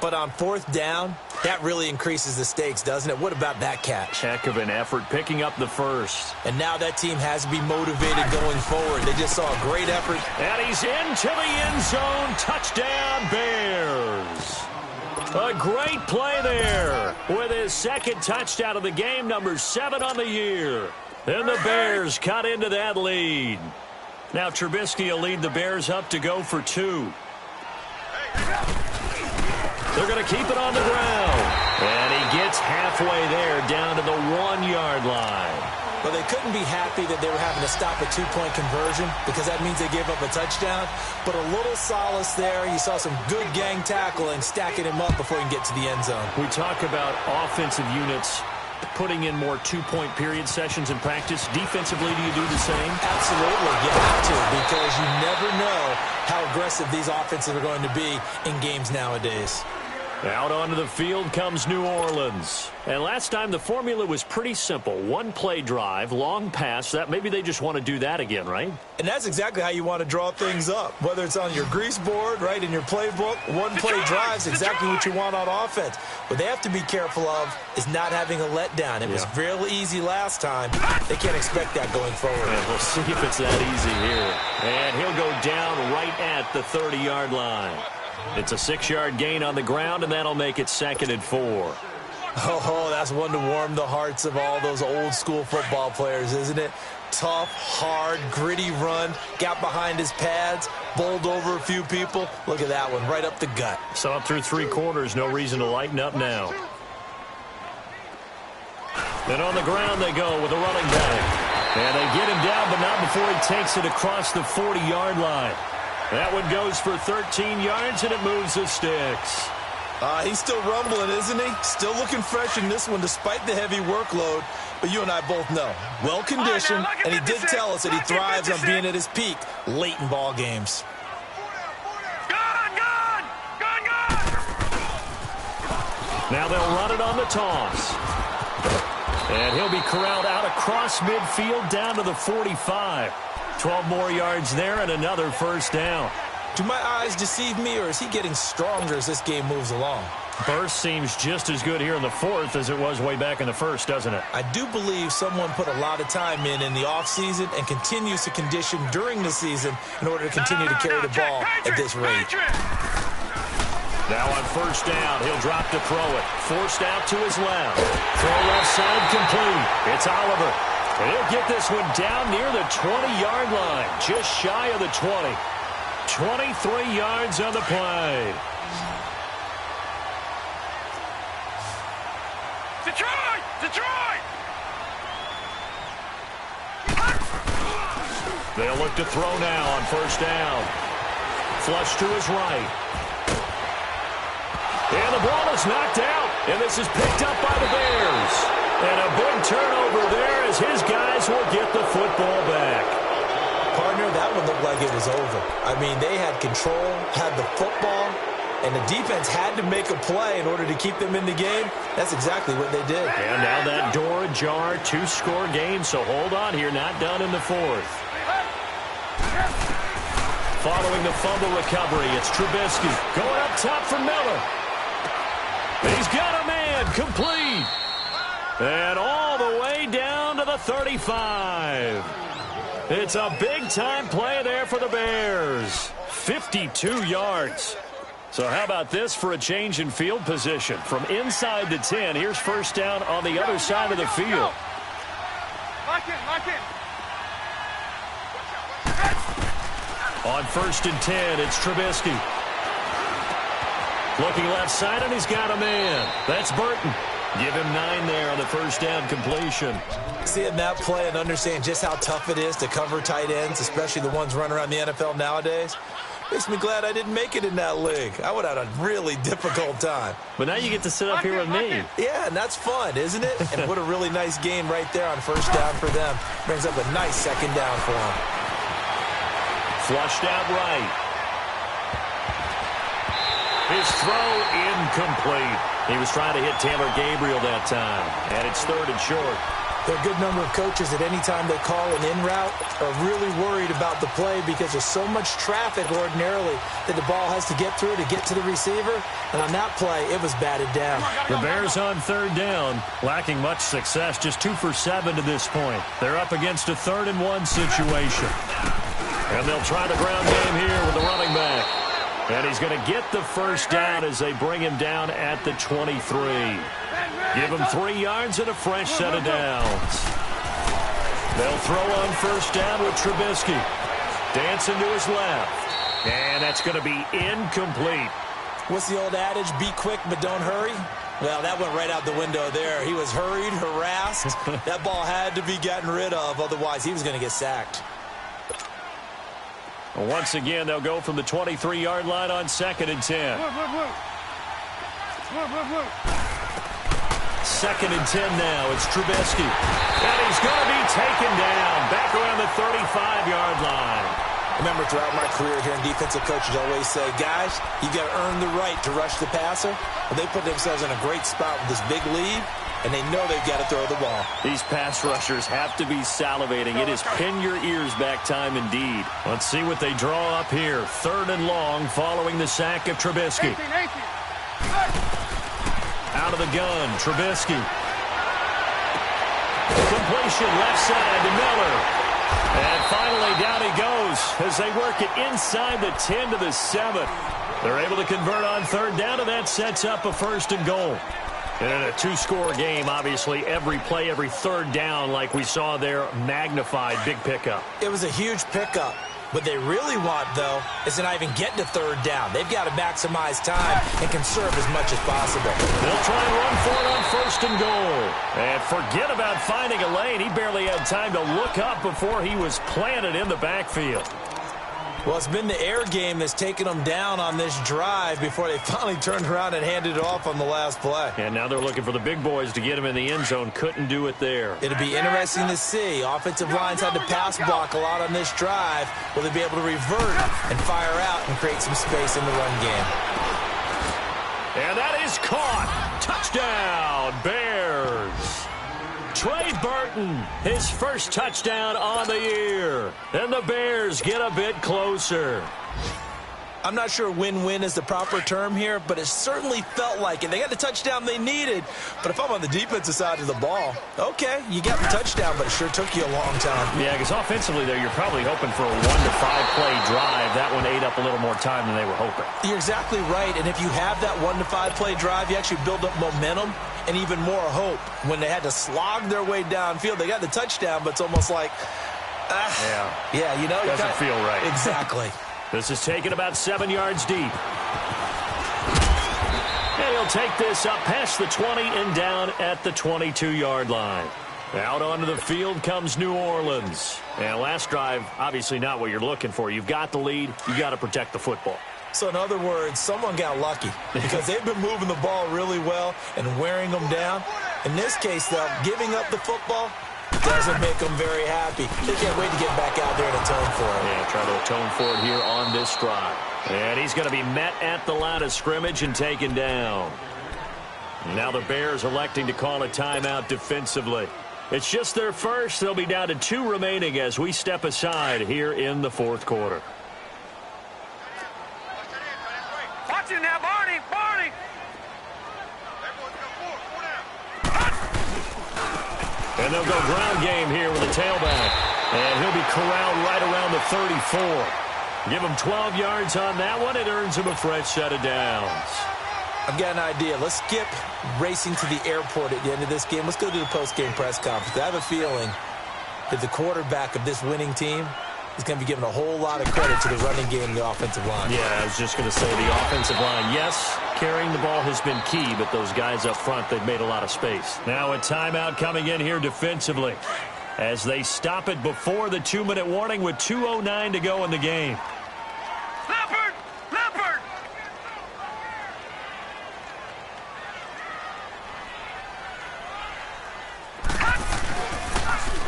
But on 4th down, that really increases the stakes, doesn't it? What about that catch? Heck of an effort, picking up the 1st. And now that team has to be motivated going forward. They just saw a great effort. And he's into the end zone. Touchdown, Bears. A great play there with his 2nd touchdown of the game, number 7 on the year. And the Bears cut into that lead. Now Trubisky will lead the Bears up to go for 2. They're going to keep it on the ground. And he gets halfway there, down to the 1-yard line. Well, they couldn't be happy that they were having to stop a 2-point conversion because that means they gave up a touchdown. But a little solace there. You saw some good gang tackling, stacking him up before he can get to the end zone. We talk about offensive units putting in more 2-point period sessions in practice. Defensively, do you do the same? Absolutely. You have to, because you never know how aggressive these offenses are going to be in games nowadays. Out onto the field comes New Orleans. And last time the formula was pretty simple. One play drive, long pass. That maybe they just want to do that again, right? And that's exactly how you want to draw things up. Whether it's on your grease board, right, in your playbook, one play drive is exactly what you want on offense. What they have to be careful of is not having a letdown. It was real easy last time. They can't expect that going forward. And we'll see if it's that easy here. And he'll go down right at the 30-yard line. It's a 6-yard gain on the ground, and that'll make it 2nd and 4. Oh, that's one to warm the hearts of all those old-school football players, isn't it? Tough, hard, gritty run, got behind his pads, bowled over a few people. Look at that one, right up the gut. So up through 3 quarters, no reason to lighten up now. Then on the ground they go with a running back. And they get him down, but not before he takes it across the 40-yard line. That one goes for 13 yards, and it moves the sticks. He's still rumbling, isn't he? Still looking fresh in this one despite the heavy workload. But you and I both know, well-conditioned, and he did tell us that he thrives on being at his peak late in ball games. Gone! Now they'll run it on the toss. And he'll be corralled out across midfield down to the 45. 12 more yards there and another first down. Do my eyes deceive me, or is he getting stronger as this game moves along? Burst seems just as good here in the 4th as it was way back in the 1st, doesn't it? I do believe someone put a lot of time in the offseason and continues to condition during the season in order to continue to carry the ball at this rate. Now on first down, he'll drop to throw it. Forced out to his left. Throw left side complete. It's Oliver. And he'll get this one down near the 20-yard line, just shy of the 20. 23 yards on the play. Detroit! They'll look to throw now on first down. Flush to his right. And the ball is knocked out, and this is picked up by the Bears. And a big turnover there as his guys will get the football back. Partner, that one looked like it was over. I mean, they had control, had the football, and the defense had to make a play in order to keep them in the game. That's exactly what they did. And now that door ajar, 2-score game, so hold on here, not done in the 4th. Following the fumble recovery, it's Trubisky going up top for Miller. He's got a man, complete. And all the way down to the 35. It's a big-time play there for the Bears. 52 yards. So how about this for a change in field position? From inside the 10, here's first down on the other side of the field. Lock in. On 1st and 10, it's Trubisky. Looking left side, and he's got a man. That's Burton. Give him 9 there on the first down completion. Seeing that play and understand just how tough it is to cover tight ends, especially the ones running around the NFL nowadays, makes me glad I didn't make it in that league. I would have had a really difficult time. But now you get to sit up here with me. Yeah, and that's fun, isn't it? And what a really nice game right there on first down for them. Brings up a nice second down for them. Flushed out right. His throw incomplete. He was trying to hit Taylor Gabriel that time, and it's 3rd and short. There are a good number of coaches that any time they call an in route are really worried about the play because there's so much traffic ordinarily that the ball has to get through to get to the receiver. And on that play, it was batted down. The Bears on 3rd down, lacking much success, just 2 for 7 to this point. They're up against a 3rd and 1 situation. And they'll try the ground game here with the running back. And he's going to get the first down as they bring him down at the 23. Give him 3 yards and a fresh set of downs. They'll throw on first down with Trubisky. Dancing to his left. And that's going to be incomplete. What's the old adage? Be quick, but don't hurry. Well, that went right out the window there. He was hurried, harassed. That ball had to be gotten rid of. Otherwise, he was going to get sacked. Once again, they'll go from the 23-yard line on 2nd and 10. 2nd and 10 now. It's Trubisky. And he's going to be taken down back around the 35-yard line. Remember, throughout my career here in defensive coaches always say, guys, you got to earn the right to rush the passer. Well, they put themselves in a great spot with this big lead, and they know they've got to throw the ball. These pass rushers have to be salivating. It is pin your ears back time indeed. Let's see what they draw up here. 3rd and long following the sack of Trubisky. Out of the gun, Trubisky. Completion left side to Miller. And finally, down he goes as they work it inside the 10 to the 7. They're able to convert on 3rd down, and that sets up a 1st and goal. And in a 2-score game, obviously, every play, every 3rd down, like we saw there, magnified, big pickup. It was a huge pickup. What they really want, though, is to not even get to 3rd down. They've got to maximize time and conserve as much as possible. They'll try and run for it on 1st and goal. And forget about finding a lane. He barely had time to look up before he was planted in the backfield. Well, it's been the air game that's taken them down on this drive before they finally turned around and handed it off on the last play. And now they're looking for the big boys to get him in the end zone. Couldn't do it there. It'll be interesting to see. Offensive lines had to pass block a lot on this drive. Will they be able to revert and fire out and create some space in the run game? And that is caught. Touchdown, Bears. Trey Burton, his first touchdown on the year. And the Bears get a bit closer. I'm not sure win-win is the proper term here, but it certainly felt like it. They got the touchdown they needed, but if I'm on the defensive side of the ball, okay, you got the touchdown, but it sure took you a long time. Yeah, because offensively there, you're probably hoping for a 1 to 5 play drive. That one ate up a little more time than they were hoping. You're exactly right, and if you have that 1 to 5 play drive, you actually build up momentum and even more hope. When they had to slog their way downfield, they got the touchdown, but it's almost like, yeah, you know. Doesn't feel right. Exactly. This is taken about 7 yards deep. And he'll take this up past the 20 and down at the 22-yard line. Out onto the field comes New Orleans. And last drive, obviously not what you're looking for. You've got the lead. You've got to protect the football. So in other words, someone got lucky because they've been moving the ball really well and wearing them down. In this case, though, giving up the football doesn't make them very happy. They can't wait to get back out there and atone for it. Yeah, try to atone for it here on this drive. And he's going to be met at the line of scrimmage and taken down. Now the Bears electing to call a timeout defensively. It's just their first. They'll be down to 2 remaining as we step aside here in the 4th quarter. Watch it now, Barney! Barney! And they'll go ground game here with a tailback. And he'll be corralled right around the 34. Give him 12 yards on that one. It earns him a fresh set of downs. I've got an idea. Let's skip racing to the airport at the end of this game. Let's go to the post-game press conference. I have a feeling that the quarterback of this winning team is going to be given a whole lot of credit to the running game and the offensive line. Yeah, I was just going to say the offensive line, yes, carrying the ball has been key, but those guys up front, they've made a lot of space. Now a timeout coming in here defensively as they stop it before the 2-minute warning with 2:09 to go in the game. Leopard! Leopard!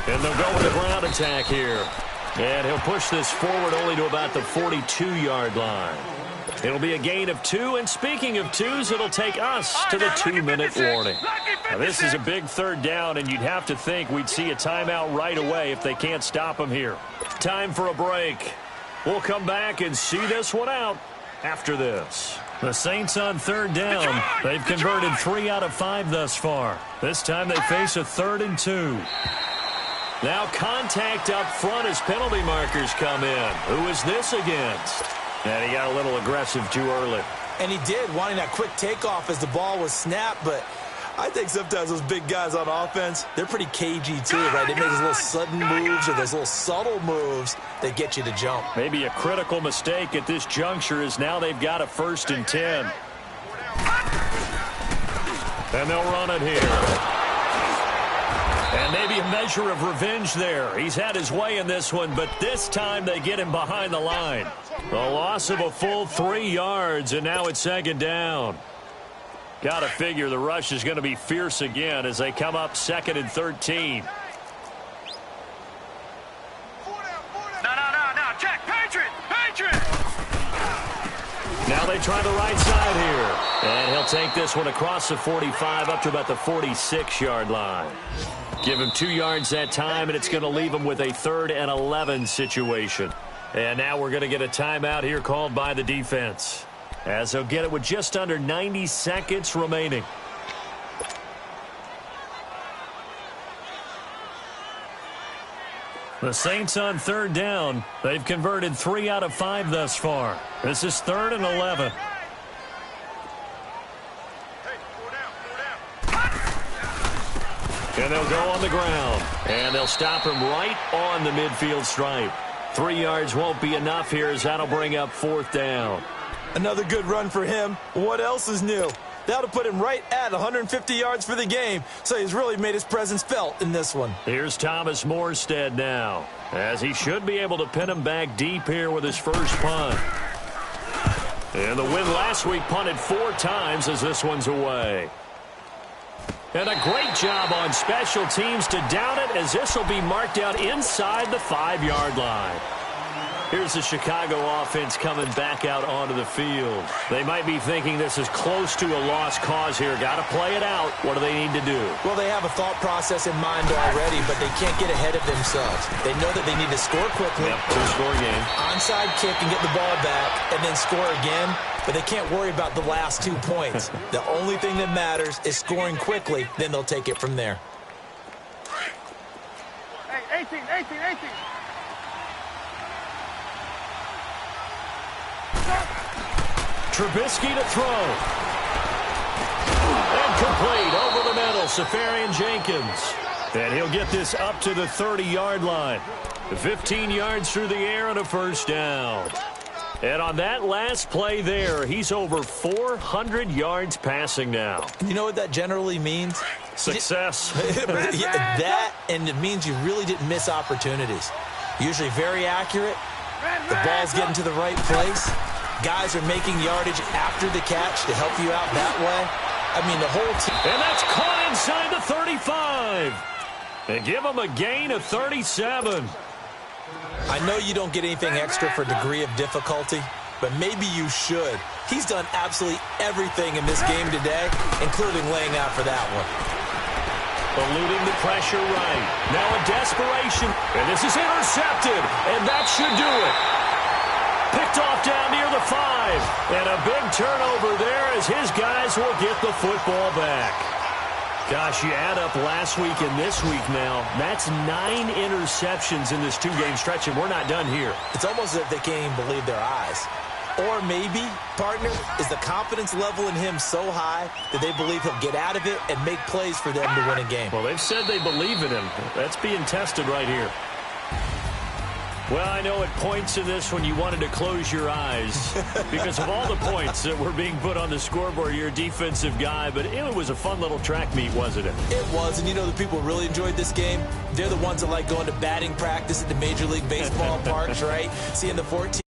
And they'll go with a ground attack here. And he'll push this forward only to about the 42-yard line. It'll be a gain of 2, and speaking of 2s, it'll take us to the 2-minute warning. Now, this is a big 3rd down, and you'd have to think we'd see a timeout right away if they can't stop him here. Time for a break. We'll come back and see this one out after this. The Saints on 3rd down. They've converted 3 out of 5 thus far. This time they face a 3rd and 2. Now contact up front as penalty markers come in. Who is this against? And he got a little aggressive too early. And he did, wanting that quick takeoff as the ball was snapped, but I think sometimes those big guys on offense, they're pretty cagey too, right? They make those little sudden moves or those little subtle moves that get you to jump. Maybe a critical mistake at this juncture is now they've got a 1st and 10. And they'll run it here. And maybe a measure of revenge there. He's had his way in this one, but this time they get him behind the line. The loss of a full 3 yards, and now it's 2nd down. Got to figure the rush is going to be fierce again as they come up 2nd and 13. No, Jack, Patriots! try the right side here. And he'll take this one across the 45 up to about the 46-yard line. Give him 2 yards that time, and it's going to leave him with a 3rd and 11 situation. And now we're going to get a timeout here called by the defense, as they'll get it with just under 90 seconds remaining. The Saints on 3rd down. They've converted 3 out of 5 thus far. This is 3rd and 11. And they'll go on the ground. And they'll stop him right on the midfield stripe. 3 yards won't be enough here, as that'll bring up 4th down. Another good run for him. What else is new? That'll put him right at 150 yards for the game, so he's really made his presence felt in this one. Here's Thomas Morstead now, as he should be able to pin him back deep here with his first punt. And the win last week punted 4 times as this one's away. And a great job on special teams to down it, as this will be marked out inside the 5-yard line. Here's the Chicago offense coming back out onto the field. They might be thinking this is close to a lost cause here. Got to play it out. What do they need to do? Well, they have a thought process in mind already, but they can't get ahead of themselves. They know that they need to score quickly. Yep, 2-score game. Onside kick and get the ball back, and then score again. But they can't worry about the last 2 points. The only thing that matters is scoring quickly. Then they'll take it from there. Hey, 18. Trubisky to throw. And complete over the middle, Safarian Jenkins. And he'll get this up to the 30-yard line. 15 yards through the air and a 1st down. And on that last play there, he's over 400 yards passing now. You know what that generally means? Success. That, and it means you really didn't miss opportunities. Usually very accurate. The ball's getting to the right place. Guys are making yardage after the catch to help you out that way. I mean, the whole team. And that's caught inside the 35. And give them a gain of 37. I know you don't get anything extra for degree of difficulty, but maybe you should. He's done absolutely everything in this game today, including laying out for that one. Eluding the pressure right. Now a desperation. And this is intercepted. And that should do it. Picked off down near the 5. And a big turnover there as his guys will get the football back. Gosh, you add up last week and this week now. That's 9 interceptions in this 2-game stretch, and we're not done here. It's almost as if they can't even believe their eyes. Or maybe, partner, is the confidence level in him so high that they believe he'll get out of it and make plays for them to win a game. Well, they've said they believe in him. That's being tested right here. Well, I know at points in this when you wanted to close your eyes because of all the points that were being put on the scoreboard. You're a defensive guy, but it was a fun little track meet, wasn't it? It was, and you know the people who really enjoyed this game? They're the ones that like going to batting practice at the Major League Baseball parks, right? Seeing the 14